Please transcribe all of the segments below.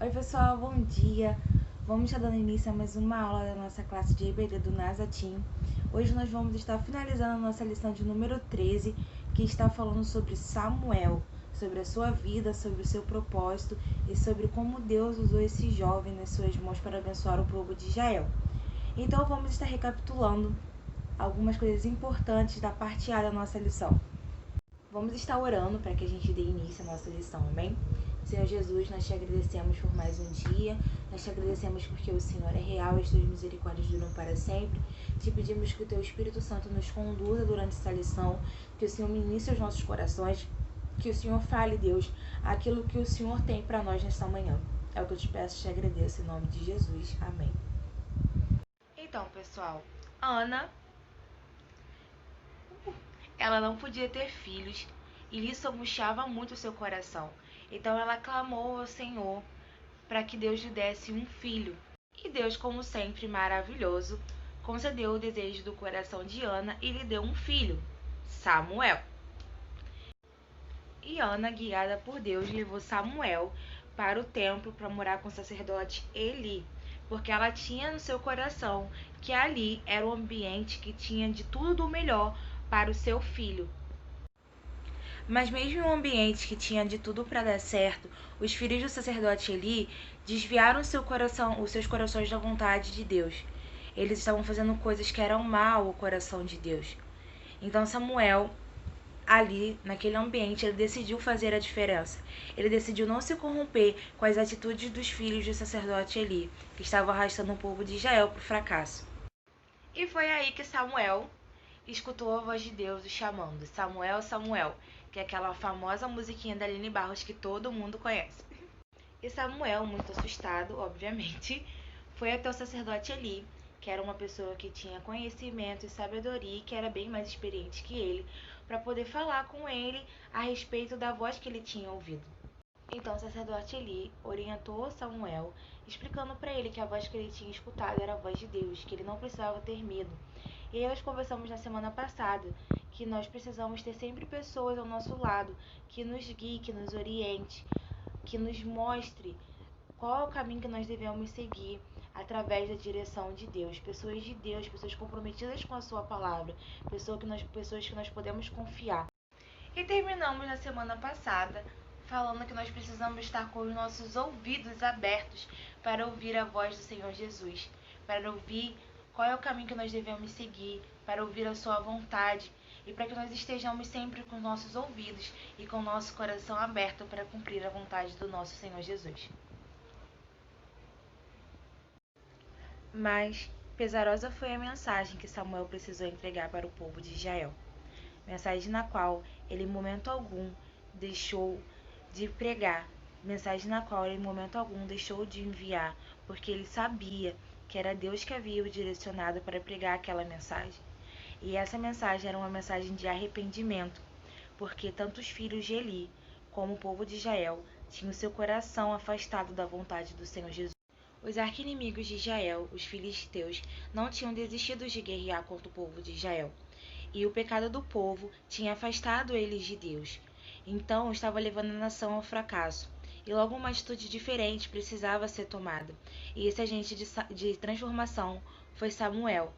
Oi pessoal, bom dia! Vamos estar dando início a mais uma aula da nossa classe de EBD do Nazatim. Hoje nós vamos estar finalizando a nossa lição de número 13, que está falando sobre Samuel, sobre a sua vida, sobre o seu propósito e sobre como Deus usou esse jovem nas suas mãos para abençoar o povo de Israel. Então vamos estar recapitulando algumas coisas importantes da parte A da nossa lição. Vamos estar orando para que a gente dê início à nossa lição, amém? Senhor Jesus, nós te agradecemos por mais um dia, nós te agradecemos porque o Senhor é real e as tuas misericórdias duram para sempre. Te pedimos que o teu Espírito Santo nos conduza durante essa lição, que o Senhor ministre os nossos corações, que o Senhor fale, Deus, aquilo que o Senhor tem para nós nesta manhã. É o que eu te peço e te agradeço em nome de Jesus. Amém. Então, pessoal, Ana, ela não podia ter filhos e isso angustiava muito o seu coração. Então ela clamou ao Senhor para que Deus lhe desse um filho. E Deus, como sempre maravilhoso, concedeu o desejo do coração de Ana e lhe deu um filho, Samuel. E Ana, guiada por Deus, levou Samuel para o templo para morar com o sacerdote Eli, porque ela tinha no seu coração que ali era o ambiente que tinha de tudo do melhor para o seu filho. Mas mesmo em um ambiente que tinha de tudo para dar certo, os filhos do sacerdote Eli desviaram os seus corações da vontade de Deus. Eles estavam fazendo coisas que eram mal ao coração de Deus. Então Samuel, ali, naquele ambiente, ele decidiu fazer a diferença. Ele decidiu não se corromper com as atitudes dos filhos do sacerdote Eli, que estavam arrastando o povo de Israel para o fracasso. E foi aí que Samuel escutou a voz de Deus o chamando, Samuel, Samuel, que é aquela famosa musiquinha da Aline Barros que todo mundo conhece. E Samuel, muito assustado, obviamente, foi até o sacerdote Eli, que era uma pessoa que tinha conhecimento e sabedoria e que era bem mais experiente que ele, para poder falar com ele a respeito da voz que ele tinha ouvido. Então o sacerdote Eli orientou Samuel, explicando para ele que a voz que ele tinha escutado era a voz de Deus, que ele não precisava ter medo. E aí nós conversamos na semana passada que nós precisamos ter sempre pessoas ao nosso lado que nos guie, que nos oriente, que nos mostre qual é o caminho que nós devemos seguir através da direção de Deus. Pessoas de Deus, pessoas comprometidas com a sua palavra, pessoas que nós podemos confiar. E terminamos na semana passada falando que nós precisamos estar com os nossos ouvidos abertos para ouvir a voz do Senhor Jesus, para ouvir qual é o caminho que nós devemos seguir, para ouvir a sua vontade e para que nós estejamos sempre com os nossos ouvidos e com o nosso coração aberto para cumprir a vontade do nosso Senhor Jesus. Mas pesarosa foi a mensagem que Samuel precisou entregar para o povo de Israel, mensagem na qual ele em momento algum deixou de pregar, mensagem na qual ele em momento algum deixou de enviar, porque ele sabia que era Deus que havia o direcionado para pregar aquela mensagem. E essa mensagem era uma mensagem de arrependimento, porque tanto os filhos de Eli como o povo de Israel tinham seu coração afastado da vontade do Senhor Jesus. Os arqui-inimigos de Israel, os filisteus, não tinham desistido de guerrear contra o povo de Israel, e o pecado do povo tinha afastado eles de Deus. Então estava levando a nação ao fracasso, e logo uma atitude diferente precisava ser tomada. E esse agente de transformação foi Samuel.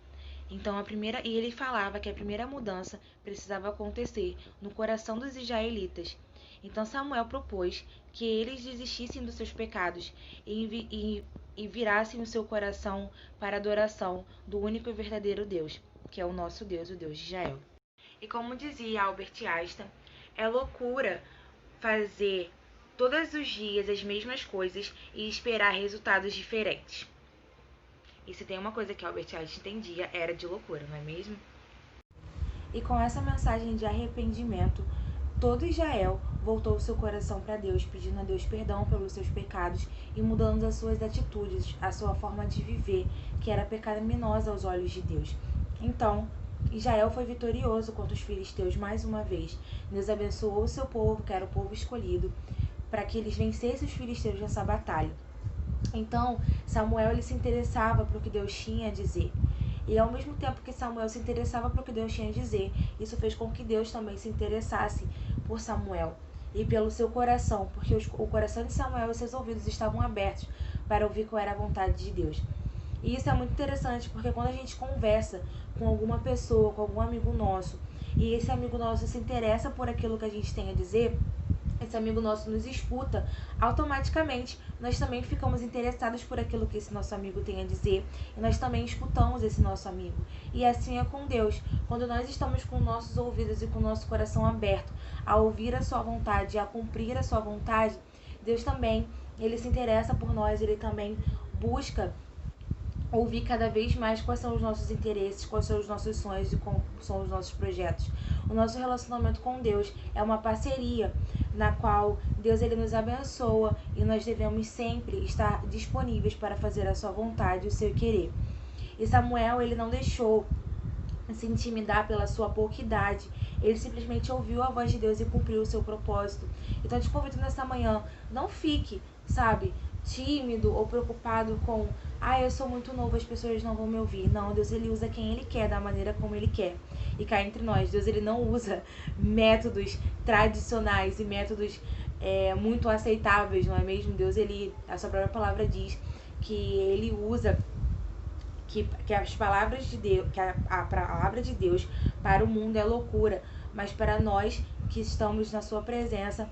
Então e ele falava que a primeira mudança precisava acontecer no coração dos israelitas. Então Samuel propôs que eles desistissem dos seus pecados e virassem o seu coração para a adoração do único e verdadeiro Deus, que é o nosso Deus, o Deus de Israel. E como dizia Albert Einstein, é loucura fazer todos os dias as mesmas coisas e esperar resultados diferentes. E se tem uma coisa que Albert Einstein entendia, era de loucura, não é mesmo? E com essa mensagem de arrependimento, todo Israel voltou seu coração para Deus, pedindo a Deus perdão pelos seus pecados e mudando as suas atitudes, a sua forma de viver, que era pecaminosa aos olhos de Deus. Então, Israel foi vitorioso contra os filisteus mais uma vez. Deus abençoou o seu povo, que era o povo escolhido, para que eles vencessem os filisteus nessa batalha. Então, Samuel ele se interessava por o que Deus tinha a dizer. E ao mesmo tempo que Samuel se interessava por o que Deus tinha a dizer, isso fez com que Deus também se interessasse por Samuel. e pelo seu coração, porque o coração de Samuel e seus ouvidos estavam abertos para ouvir qual era a vontade de Deus. E isso é muito interessante, porque quando a gente conversa com alguma pessoa, com algum amigo nosso, e esse amigo nosso se interessa por aquilo que a gente tem a dizer, esse amigo nosso nos escuta, automaticamente nós também ficamos interessados por aquilo que esse nosso amigo tem a dizer, e nós também escutamos esse nosso amigo. E assim é com Deus. Quando nós estamos com nossos ouvidos e com o nosso coração aberto a ouvir a sua vontade, a cumprir a sua vontade, Deus também, ele se interessa por nós, ele também busca ouvir cada vez mais quais são os nossos interesses, quais são os nossos sonhos e como são os nossos projetos. O nosso relacionamento com Deus é uma parceria na qual Deus ele nos abençoa e nós devemos sempre estar disponíveis para fazer a sua vontade e o seu querer. E Samuel ele não deixou se intimidar pela sua pouca idade. Ele simplesmente ouviu a voz de Deus e cumpriu o seu propósito. Então eu te convido nessa manhã, não fique, tímido ou preocupado com eu sou muito novo, as pessoas não vão me ouvir. Não, Deus ele usa quem ele quer, da maneira como ele quer. E cá entre nós, Deus ele não usa métodos tradicionais e métodos muito aceitáveis, não é mesmo? Deus ele, a sua própria palavra diz que ele usa que as palavras de Deus, que a palavra de Deus para o mundo é loucura, mas para nós que estamos na sua presença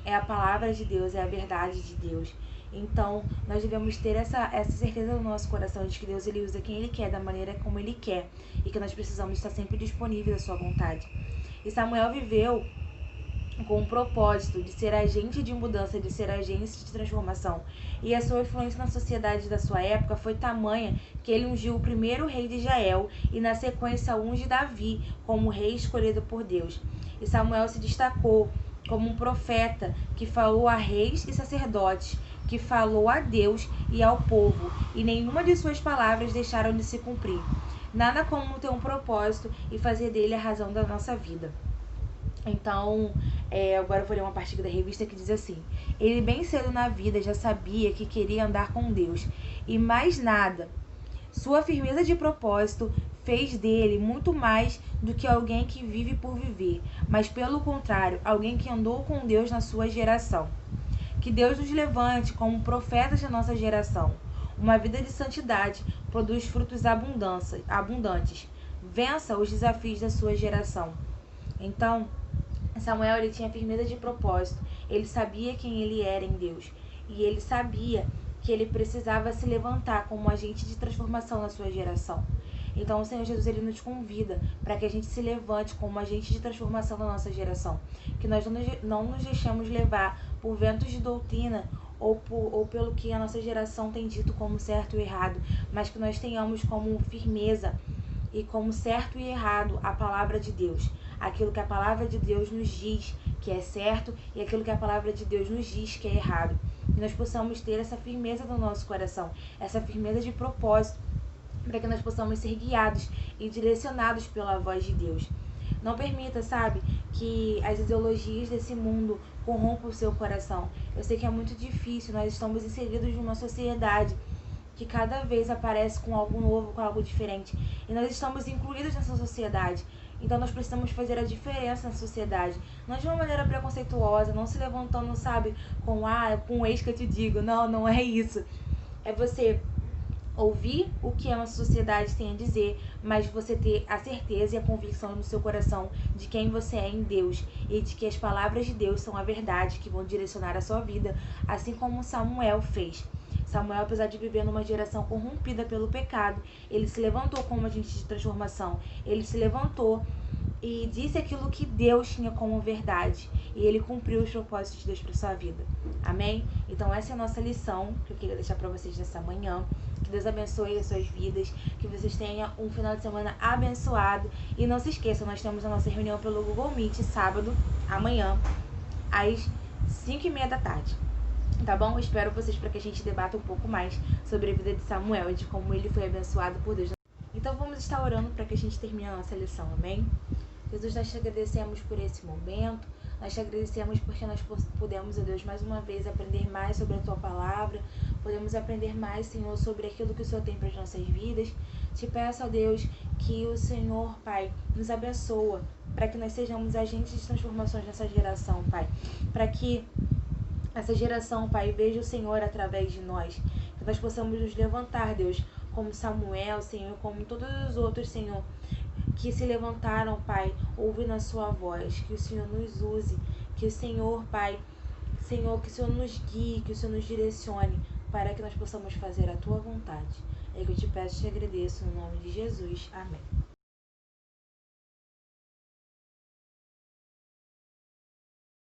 é a palavra de Deus, é a verdade de Deus. Então, nós devemos ter essa certeza no nosso coração de que Deus ele usa quem ele quer, da maneira como ele quer, e que nós precisamos estar sempre disponíveis à sua vontade. E Samuel viveu com o propósito de ser agente de mudança, de ser agente de transformação. E a sua influência na sociedade da sua época foi tamanha que ele ungiu o primeiro rei de Israel e na sequência unge Davi como rei escolhido por Deus. E Samuel se destacou como um profeta que falou a reis e sacerdotes, que falou a Deus e ao povo, e nenhuma de suas palavras deixaram de se cumprir. Nada como ter um propósito e fazer dele a razão da nossa vida. Então, agora eu vou ler uma parte da revista que diz assim: ele bem cedo na vida já sabia que queria andar com Deus, e mais nada. Sua firmeza de propósito fez dele muito mais do que alguém que vive por viver, mas pelo contrário, alguém que andou com Deus na sua geração. Que Deus nos levante como profetas da nossa geração. Uma vida de santidade produz frutos abundantes. Vença os desafios da sua geração. Então, Samuel ele tinha firmeza de propósito. Ele sabia quem ele era em Deus. E ele sabia que ele precisava se levantar como agente de transformação na sua geração. Então o Senhor Jesus ele nos convida para que a gente se levante como agente de transformação da nossa geração. Que nós não nos deixemos levar por ventos de doutrina ou pelo que a nossa geração tem dito como certo e errado, mas que nós tenhamos como firmeza e como certo e errado a palavra de Deus. Aquilo que a palavra de Deus nos diz que é certo e aquilo que a palavra de Deus nos diz que é errado. E nós possamos ter essa firmeza no nosso coração, essa firmeza de propósito, para que nós possamos ser guiados e direcionados pela voz de Deus. Não permita, que as ideologias desse mundo corrompam o seu coração. Eu sei que é muito difícil, nós estamos inseridos numa sociedade que cada vez aparece com algo novo, com algo diferente. E nós estamos incluídos nessa sociedade. Então nós precisamos fazer a diferença na sociedade. Não de uma maneira preconceituosa, não se levantando, com o ex que eu te digo. Não é isso. É você ouvir o que a nossa sociedade tem a dizer, mas você ter a certeza e a convicção no seu coração de quem você é em Deus e de que as palavras de Deus são a verdade que vão direcionar a sua vida, assim como Samuel fez. Samuel, apesar de viver numa geração corrompida pelo pecado, ele se levantou como agente de transformação. Ele se levantou e disse aquilo que Deus tinha como verdade. E ele cumpriu os propósitos de Deus para sua vida. Amém? Então essa é a nossa lição que eu queria deixar para vocês nessa manhã. Que Deus abençoe as suas vidas. Que vocês tenham um final de semana abençoado. E não se esqueçam, nós temos a nossa reunião pelo Google Meet, sábado, amanhã, às 5h30 da tarde. Tá bom? Espero vocês para que a gente debata um pouco mais sobre a vida de Samuel e de como ele foi abençoado por Deus. Então vamos estar orando para que a gente termine a nossa lição, amém? Jesus, nós te agradecemos por esse momento. Nós te agradecemos porque nós pudemos, ó Deus, mais uma vez aprender mais sobre a Tua Palavra, podemos aprender mais, Senhor, sobre aquilo que o Senhor tem para as nossas vidas. Te peço, ó Deus, que o Senhor, Pai, nos abençoa, para que nós sejamos agentes de transformações nessa geração, Pai, para que essa geração, Pai, veja o Senhor através de nós, que nós possamos nos levantar, Deus, como Samuel, Senhor, como todos os outros, Senhor, que se levantaram, Pai, ouvindo a sua voz, que o Senhor nos use, que o Senhor, Pai, Senhor, que o Senhor nos guie, que o Senhor nos direcione, para que nós possamos fazer a Tua vontade. É que eu te peço e te agradeço, no nome de Jesus. Amém.